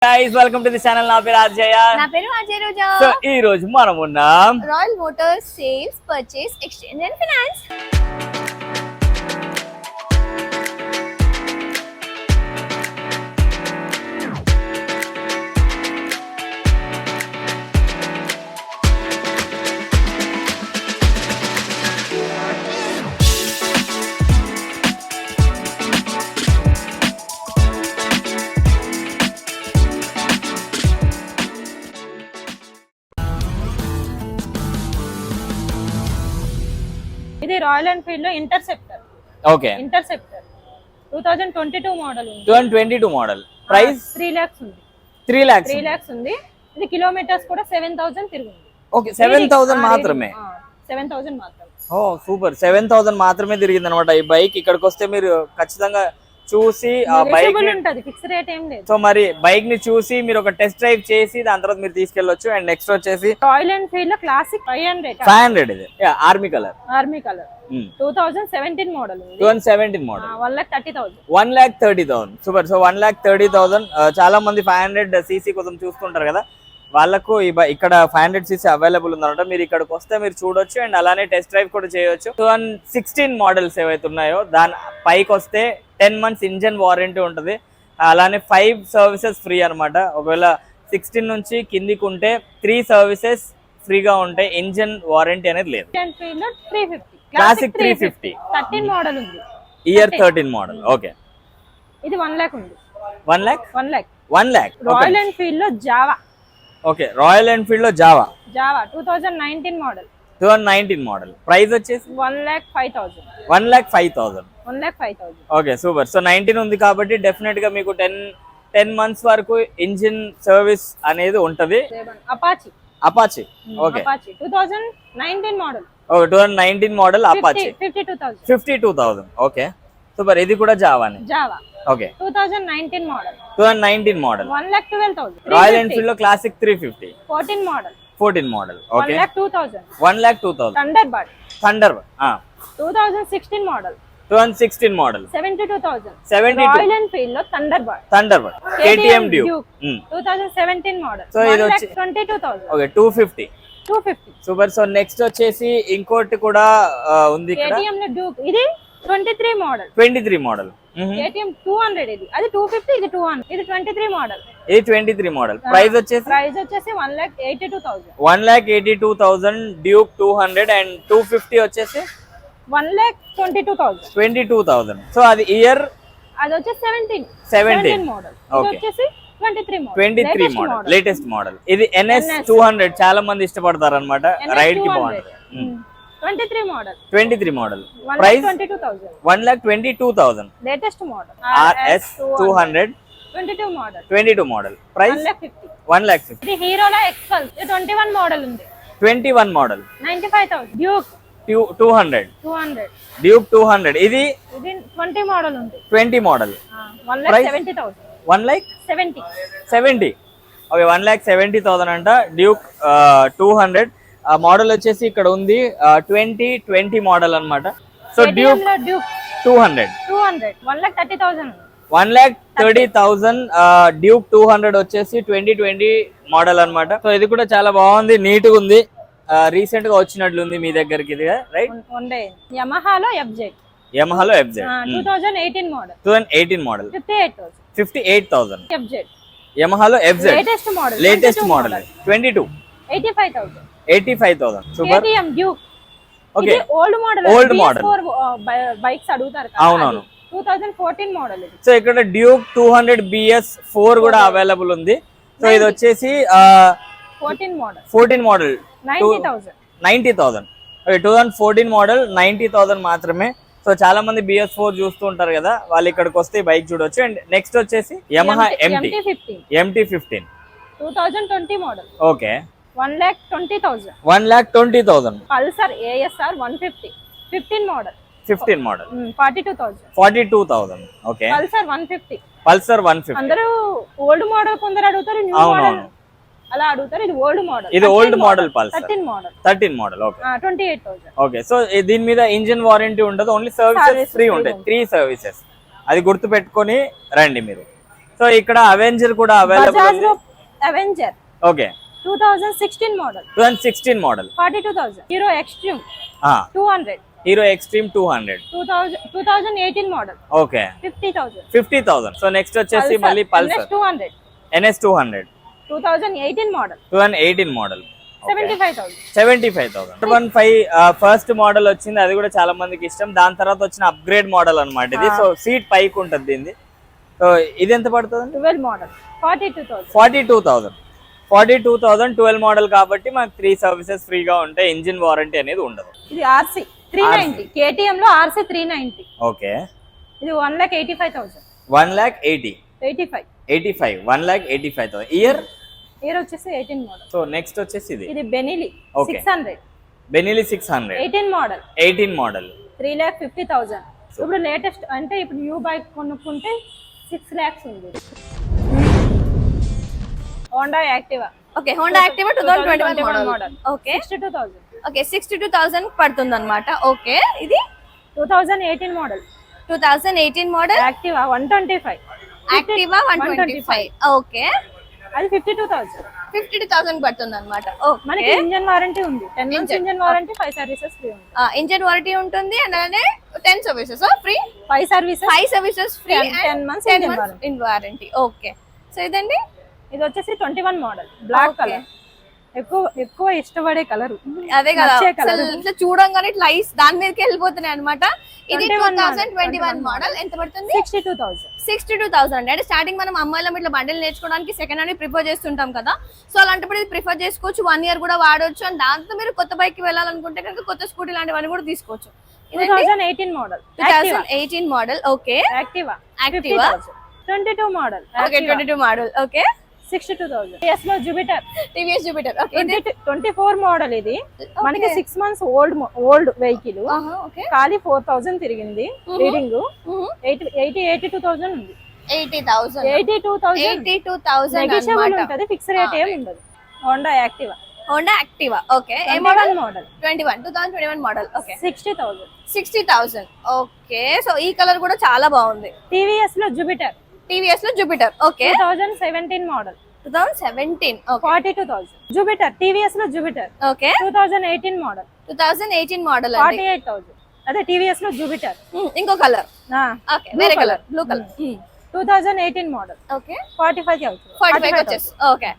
Guys, welcome to the channel. నా పేరు అజయ్. నా పేరు అజయ్ రోజా. సో ఈ రోజు మనం ఉన్నాం royal Motors sales, purchase, exchange and finance. ఇది రాయల్ ఎన్ఫీల్డ్ లో ఇంటర్సెప్టర్. ఓకే, ఇంటర్సెప్టర్ 2022 మోడల్ ఉంది. 2022 మోడల్. ప్రైస్ 3 lakhs ఉంది. 3 lakhs. 3 lakhs ఉంది. ఇది కిలోమీటర్స్ కూడా 7000 తిరిగింది. ఓకే, 7000 మాత్రమే. 7000 మాత్రమే. ఓ సూపర్, 7000 మాత్రమే తిరిగింది అనమాట ఈ బైక్. ఇక్కడికి వస్తే మీరు ఖచ్చితంగా చూసి ఆ బైక్ ఉంటది, ఫిక్స్ రేట్ ఏం లేదు. సో మరి బైక్ ని చూసి మీరు ఒక టెస్ట్ డ్రైవ్ చేసి దాని తర్వాత మీరు తీసుకెళ్ళొచ్చు. అండ్ నెక్స్ట్ వచ్చేసి రాయల్ ఎన్ఫీల్డ్ లో క్లాసిక్ 500 ఇది ఆర్మీ కలర్. 2017 మోడల్ ఉంది. 2017 మోడల్. 1,30,000. 1,30,000. సూపర్. సో 1,30,000. చాలా మంది 500 cc కోసం చూస్తుంటారు కదా, వాళ్ళకు ఇక్కడ 500 cc అవైలబుల్ ఉందన్నమాట. మీరు ఇక్కడికి వస్తే మీరు చూడొచ్చు అండ్ అలానే టెస్ట్ డ్రైవ్ కూడా చేయొచ్చు. 2016 మోడల్స్ ఏవైతే ఉన్నాయో దాని పైకి వస్తే 10 months ఇంజన్ వారంటీ ఉంటుంది. అలానే 5 సర్వీసెస్ ఫ్రీ అనమాట. ఒకవేళ 16 నుంచి కిందికి ఉంటే 3 సర్వీసెస్ ఫ్రీగా ఉంటాయి. ఇంజన్ వారంటీ అనేది లేదు. క్లాసిక్ 350 13 మోడల్ ఉంది. Year 13 model. ఓకే, ఇది 1 lakh ఉంది. 1 lakh. 1 lakh. రాయల్ ఎన్ఫీల్డ్ లో జావా. ఓకే, రాయల్ ఎన్ఫీల్డ్ లో జావా 2019 మోడల్. 2019 మోడల్. ప్రైస్ వచ్చేసి 1,05,000. 1,05,000. 1,05,000. Okay, super. సో 19 ఉంది కాబట్టి డెఫినెట్ గా మీకు 10 months వరకు ఇంజిన్ సర్వీస్ అనేది ఉంటది. Apache. Okay, 2019 model. Okay, 2019 model Apache. 52,000. Okay, super. ఇది కూడా జావానే. Jawa. Okay, 2019 model. 2019 model. 1,12,000. Royal enfield లో classic 350. 14 model. 14 model. Okay, 1,02,000. 1,02,000. Thunderbird. 2016 model. 2016 model. 72,000. 72. Royal enfield లో thunderbird. KTM duke. 2017 model. So ఇది వచ్చి 22,000. ఓకే, 250. సూపర్. సో నెక్స్ట్ వచ్చేసి ఇంకోటి కూడా ఉంది ఇక్కడ. KTM లో డ్యూక్. ఇది 23 మోడల్. 23 మోడల్. KTM 200. ఇది అది 250. ఇది 200. ఇది 23 మోడల్. ఇది 23 మోడల్. ప్రైస్ వచ్చేసి 1,82,000. 1,82,000 డ్యూక్ 200 అండ్ 250 వచ్చేసి 1,22,000. 22,000. సో అది ఇయర్ అది వచ్చేసి 17 మోడల్. ఇది వచ్చేసి 23 మోడల్. Latest model. ఇది NS 200 చాలా మంది ఇష్టపడతారు అన్నమాట. రైడ్ కి బాగుంటుంది. 23 model. 23 model. Price 1,22,000. Latest model. RS 200. 22 model. Price 1,50,000. ఇది హీరోలో ఎక్స్పల్స్. ఇది 21 మోడల్ ఉంది. 21 మోడల్. 95,000. డ్యూక్ 200. డ్యూక్ 200. ఇది 20 మోడల్ ఉంది. 20 మోడల్. 1,70,000. 1,70,000. ఓకే, 1,70,000 అంట. డ్యూక్ 200. మోడల్ వచ్చేసి ఇక్కడ ఉంది 2020 మోడల్ అన్నమాట. So Duke 200. 1,30,000. 1,30,000. డ్యూక్ 200 వచ్చేసి 2020 మోడల్ అన్నమాట. సో ఇది కూడా చాలా బాగుంది, నీట్ గా ఉంది. రీసెంట్ గా వచ్చినట్లుంది మీ దగ్గరికి ఇది, రైట్? యమహాలో FZ. 2018 మోడల్. 2018 మోడల్. 58,000. FZ. యమహాలో FZ latest model. 22. 85,000. Super. KTM duke. Okay, old model. Bikes అడుగుతారు కదా. అవునవును. 2014 మోడల్. సో ఇక్కడ డ్యూక్ 200 BS4 కూడా అవైలబుల్ ఉంది. సో ఇది వచ్చేసి 14 మోడల్. 90,000. ఓకే, 2014 మోడల్ 90,000 మాత్రమే. సో చాలా మంది BS4 చూస్తూ ఉంటారు కదా, వాళ్ళు ఇక్కడికి వస్తే బైక్ చూడొచ్చు. అండ్ నెక్స్ట్ వచ్చేసి Yamaha MT-15. 2020 model. Okay, 1,20,000. 1,20,000. Pulsar ASR 150. 15 model. 42,000. Okay, Pulsar 150. Pulsar 150. అందరూ ఓల్డ్ మోడల్ కొందరు అడుగుతారు, న్యూ మోడల్ అలా అడుగుతారు. ఇది ఓల్డ్ మోడల్. ఇది old model Pulsar. 13 model. Okay, 28,000. Okay. So దీని మీద ఇంజిన్ వారంటీ ఉండదు, ఓన్లీ సర్వీసెస్ ఫ్రీ ఉంటాయి. 3 సర్వీసెస్. అది గుర్తు పెట్టుకొని రండి మీరు. సో ఇక్కడ అవెంజర్ కూడా అవైలబుల్ బజాజ్ లో Avenger okay 2016 model 2016 model 42,000. Hero extreme 200. Hero extreme 200 2018 model okay 50,000. 50,000. So next వచ్చేసి మళ్ళీ Pulsar 200 NS 200 2018 model 2018 model 75,000. 75,000. First model వచ్చింది, అది కూడా చాలా మందికి ఇష్టం. దాని తర్వాత వచ్చిన అప్గ్రేడ్ మోడల్ అన్నమాట ఇది. సో సీట్ పైకి ఉంటుంది దీన్ని. సో ఇది ఎంత పడుతుంది? 12 మోడల్ 42,000. 42,000 12 మోడల్ కాబట్టి మనకి 3 సర్వీసెస్ ఫ్రీగా ఉంటాయి. ఇంజిన్ వారంటీ అనేది ఉండదు. ఇది RC 390. KTM లో RC 390. ఓకే ఇది 1,85,000. 1,80,000 85. 1,85,000 ఇయర్ వచ్చేసి 18 మోడల్. సో నెక్స్ట్ వచ్చేసి ఇది Benelli Okay. 600. Benelli 600 18 model 18 model 3,50,000. ఇప్పుడు లేటెస్ట్ అంటే ఇప్పుడు న్యూ బైక్ కొనుక్కుంటే 6 lakhs ఉంది. Honda Activa okay Honda Activa 2021 model okay 62,000. Okay 62,000 పడుతుంది అనమాట. ఓకే ఇది 2018 model 2018 model Activa 125. Activa 125 okay అది 52,000. 52,000 పడుతుంది అనమాట. మనకి ఇంజన్ వారంటీ ఉంది. 10 months engine warranty, 5 services free ఉంది. ఇంజన్ వారంటీ ఉంటుంది అండ్ అలానే 10 services free, 5 services 5 services free 10 months engine warranty. In warranty. Okay so ఇదండి ఇది వచ్చేసి 21 మోడల్ బ్లాక్ Okay. కలర్. ఎక్కువ ఇష్టపడే కలర్. అదే కదా నచ్చే colour. అసలు ఇట్లా చూడంగానే ఇట్లా ఐస్ దాని మీదకి వెళ్ళిపోతున్నాయి అనమాట. ఇది 2021 21 మోడల్ ఎంత పడుతుంది? 62,000. 62,000 అంటే స్టార్టింగ్ మనం అమ్మాయిలం ఇట్లా బండిల్ నేర్చుకోవడానికి సెకండ్ హ్యాండ్ ప్రిఫర్ చేస్తుంటాం కదా. సో అలాంటప్పుడు ఇది ప్రిఫర్ చేసుకోవచ్చు. 1 year కూడా వాడవచ్చు. అండ్ దాంతో మీరు కొత్త బైక్ కి వెళ్ళాలనుకుంటే కనుక కొత్త స్కూటీ లాంటివన్నీ కూడా తీసుకోవచ్చు. 2018 model 2018 model okay Activa Activa 22 model okay 22 model okay 62,000. TVS లో Jupiter TVS Jupiter okay 24 model. ఇది మనకి 6 months ఓల్డ్ వెహికల్. ఓకే ఖాళీ 4,000 తిరిగింది. రీడింగ్ 82,000 ఉంది. 80,000 82,000 నెగోషియబుల్ ఉంటది. ఫిక్స్ రేట్ ఏమి ఉండదు. Honda Activa Honda Activa okay ఏ 21 model 2021 model okay 60,000. 60,000 okay. So ఈ కలర్ కూడా చాలా బాగుంది. టీవీఎస్ లో జూపిటర్ టీవీఎస్ లో Jupiter okay 2017 model 2017 okay 42,000. Jupiter TVS లో జూపిటర్ ఓకే 2018 మోడల్ 2018 మోడల్ అండి. 48,000. అదే టీవీఎస్ లో జూపిటర్. ఇంకో కలర్ ఓకే వేరే colour blue colour 2018 model okay 45,000. 45 వచ్చేసి ఓకే.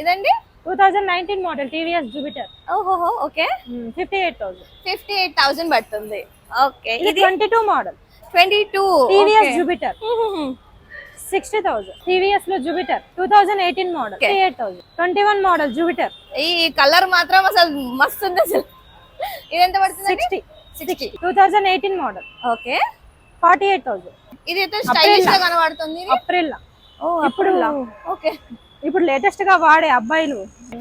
ఇదండి 2019 మోడల్ టీవీఎస్ జూపిటర్ ఓహో ఓకే 58,000. 58,000 పడుతుంది. ఓకే ఇది ఇది 22 మోడల్ 22 టీవీఎస్ జూపిటర్ 60,000. టీవీఎస్ లో జూపిటర్ 2018 మోడల్ 58,000. 21 మోడల్ జూపిటర్ ఈ కలర్ మాత్రం అసలు మస్తు ఉంది అసలు. ఇది ఎంత పడుతుంది? 60. 2018 మోడల్ ఓకే 48,000. ఇది అయితే స్టైలిష్ గా కనబడుతుంది. అప్రిల్ ఇప్పుడు ఓకే ఇప్పుడు లేటెస్ట్ గా వాడే అబ్బాయిలు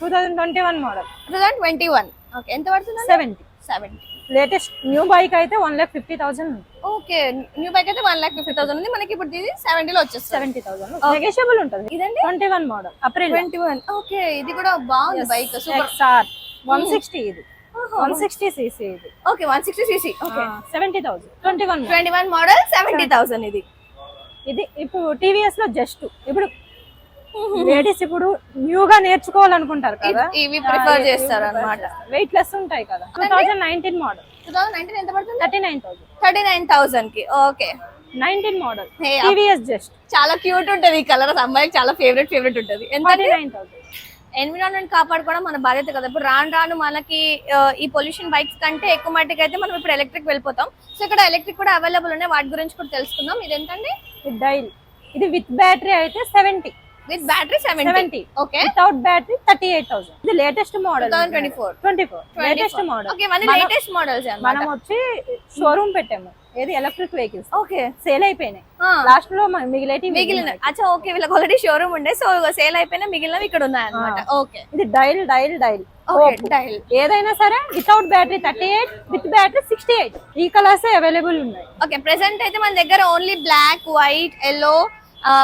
2021 మోడల్ 2021 ఓకే ఎంత పడుతుంది? 70. లేటెస్ట్ న్యూ బైక్ అయితే 1,50,000 ఉంది. ఓకే న్యూ బైక్ అయితే 1,50,000 ఉంది. మనకి ఇప్పుడు ఇది 70 లో వచ్చేస్తుంది. 70,000 నెగోషియబుల్ ఉంటుంది. ఇదండి 21 మోడల్ అప్రిల్ 21 ఓకే ఇది కూడా బాగుంది బైక్ సూపర్. XR 160 ఇది 160 cc ఇది ఓకే 160 cc ఓకే 70,000. 21 మోడల్ 70,000 ఇది. ఇది ఇప్పుడు టీవీఎస్ లో జస్ట్ ఇప్పుడు లేడీస్ ఇప్పుడు న్యూ గా నేర్చుకోవాలనుకుంటారు కదా, ఇవి ప్రిఫర్ చేస్తారు అన్నమాట. వెయిట్ లెస్ ఉంటాయి కదా. 2019 మోడల్ 2019 ఎంత పడుతుంది? 39,000. 39,000 కి okay 19 model Hey, TVS just చాలా క్యూట్ ఉంటది ఈ కలర్. అమ్మాయికి చాలా ఫేవరెట్ ఉంటది. ఎంత? 49,000. ఎన్విరాన్మెంట్ కాపాడుకోవడం మన బాధ్యత కదా. ఇప్పుడు రాను మనకి ఈ పొల్యూషన్ బైక్స్ కంటే ఎక్కువ మట్టికి అయితే మనం ఇప్పుడు ఎలక్ట్రిక్ వెళ్ళిపోతాం. సో ఇక్కడ ఎలక్ట్రిక్ కూడా అవైలబుల్ ఉన్నాయి. వాటి గురించి కూడా తెలుసుకుందాం. ఇది ఎంతండి? డైల్ ఇది విత్ బ్యాటరీ అయితే 70. With battery 70 okay. Without battery 38,000. ఇది latest model 2024 latest model. Okay మన లేటెస్ట్ మోడల్స్ మనం వచ్చి షోరూమ్ పెట్టాము. ఏది ఎలక్ట్రిక్ వెహికల్స్ ఓకే సేల్ అయిపోయినాయి. లాస్ట్ లో మిగిలిన అచ్చా ఓకే వీళ్ళకి ఆల్రెడీ షోరూమ్ ఉండే సో సేల్ అయిపోయినా మిగిలినవి ఇక్కడ ఉన్నాయి అన్నమాట. ఓకే ఇది డైల్ ఓకే డైల్ ఏదైనా సరే వితౌట్ బ్యాటరీ 38, విత్ బ్యాటరీ 68. ఈ కలర్స్ అవైలబుల్ ఉన్నాయి. ఓకే ప్రెసెంట్ అయితే మన దగ్గర only black, white, yellow,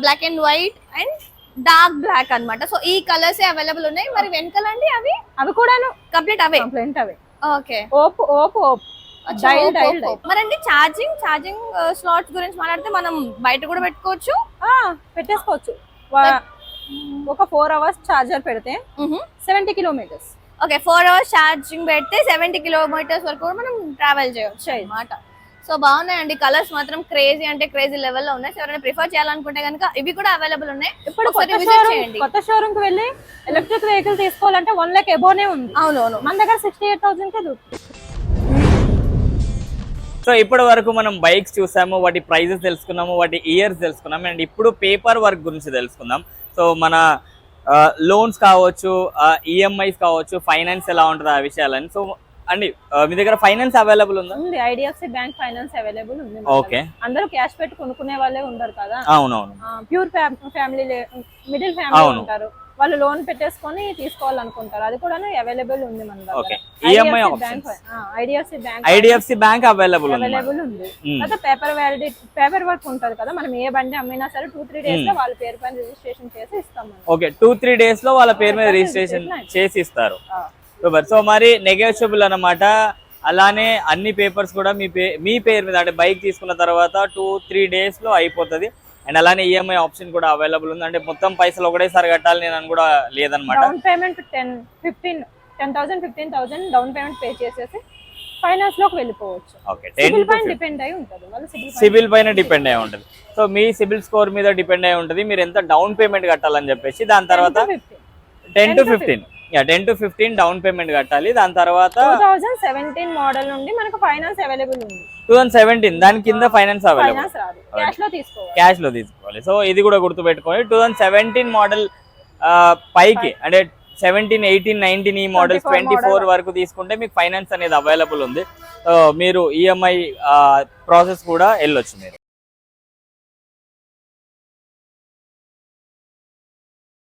black and white and dark black అన్నమాట. సో ఈ కలర్స్ అవైలబుల్ ఉన్నాయి. మరి వెనకాల అండి అవి కూడాను కంప్లీట్ అవే. ఓకే ఓప్ మరండి ఛార్జింగ్ స్లాట్స్ గురించి మాట్లాడితే మనం బయట కూడా పెట్టుకోవచ్చు. పెట్టేసుకోవచ్చు. ఒక 4 hours చార్జర్ పెడితే 70 kilometers. ఓకే 4 hours ఛార్జింగ్ పెడితే 70 kilometers వరకు కూడా మనం ట్రావెల్ చేయొచ్చు అన్నమాట. సో బాగున్నాయండి, కలర్స్ మాత్రం క్రేజీ అంటే క్రేజీ లెవెల్లో ఉన్నాయి. సో ఎవరైనా ప్రిఫర్ చేయాలనుకుంటే కనుక ఇవి కూడా అవైలబుల్ ఉన్నాయి. ఇప్పుడు కొత్త షోరూమ్ కి వెళ్ళి ఎలక్ట్రిక్ వెహికల్ తీసుకోవాలంటే 1 lakh అబోనే ఉంది. అవునవును, మన దగ్గర 68,000 కే దొరుకుతుంది. సో ఇప్పటి వరకు మనం బైక్స్ చూసాము, వాటి ప్రైజెస్ తెలుసుకున్నాము, వాటి ఇయర్స్ తెలుసుకున్నాము, అండ్ ఇప్పుడు పేపర్ వర్క్ గురించి తెలుసుకుందాం. సో మన లోన్స్ కావచ్చు, ఈఎంఐస్ కావచ్చు, ఫైనాన్స్ ఎలా ఉంటుంది ఆ విషయాలని. సో అండి మీ దగ్గర ఫైనాన్స్ అవైలబుల్ ఉందా? ఉంది, ఐడిఎఫ్సి బ్యాంక్ ఫైనాన్స్ అవైలబుల్ ఉంది. ఓకే, అందరూ క్యాష్ పెట్టి కొనుక్కునే వాళ్ళే ఉండరు కదా. అవునవును, ప్యూర్ ఫ్యామిలీ, మిడిల్ ఫ్యామిలీ ఉంటారు, వాళ్ళు లోన్ పెట్టేసుకొని తీసుకోవాలనుకుంటారు, అది కూడా అవైలబుల్ ఉంది మన దగ్గర. Okay, EMI options IDFC bank available ఉంది. అయితే పేపర్ వర్క్ ఉంటది కదా, మనం ఏ బండి అమ్మినా సరే 2-3 days లో వాళ్ళ పేరు పైన రిజిస్ట్రేషన్ చేసి ఇస్తాం. ఓకే, 2-3 days లో వాళ్ళ పేరు మీద రిజిస్ట్రేషన్ చేసి ఇస్తారు. సూపర్. సో మరి నెగోషియబుల్ అన్నమాట. అలానే అన్ని పేపర్స్ కూడా మీ పేరు మీద, అంటే బైక్ తీసుకున్న తర్వాత 2-3 days లో అయిపోతుంది. అండ్ అలానే ఈఎంఐ ఆప్షన్ కూడా అవైలబుల్ ఉంది. అంటే మొత్తం పైసలు ఒకటేసారి కట్టాలి నేను అని కూడా లేదనమాట. Down payment 10,000-15,000 down payment pay చేసేసి ఫైనాన్స్ లోకి వెళ్ళిపోవచ్చు. ఓకే, సిబిల్ పైన డిపెండ్ అయి ఉంటుంది, సిబిల్ పైన డిపెండ్ అయి ఉంటుంది. సో మీ సిబిల్ స్కోర్ మీద డిపెండ్ అయి ఉంటుంది మీరు ఎంత డౌన్ పేమెంట్ కట్టాలని చెప్పేసి. దాని తర్వాత 10 to 15 డౌన్ పేమెంట్ కట్టాలి. దాని తర్వాత 2017 మోడల్ నుండి మనకు ఫైనాన్స్ అవైలబుల్ ఉంది. 2017 దాని కింద ఫైనాన్స్ అవైలబుల్, క్యాష్ లో తీసుకోవాలి. సో ఇది కూడా గుర్తుపెట్టుకోండి. 2017 మోడల్ పైకి అంటే 17, 18, 19 ఈ మోడల్స్ 24 వరకు తీసుకుంటే మీకు ఫైనాన్స్ అనేది అవైలబుల్ ఉంది. మీరు ఈఎంఐ ప్రాసెస్ కూడా వెళ్ళొచ్చు మీరు.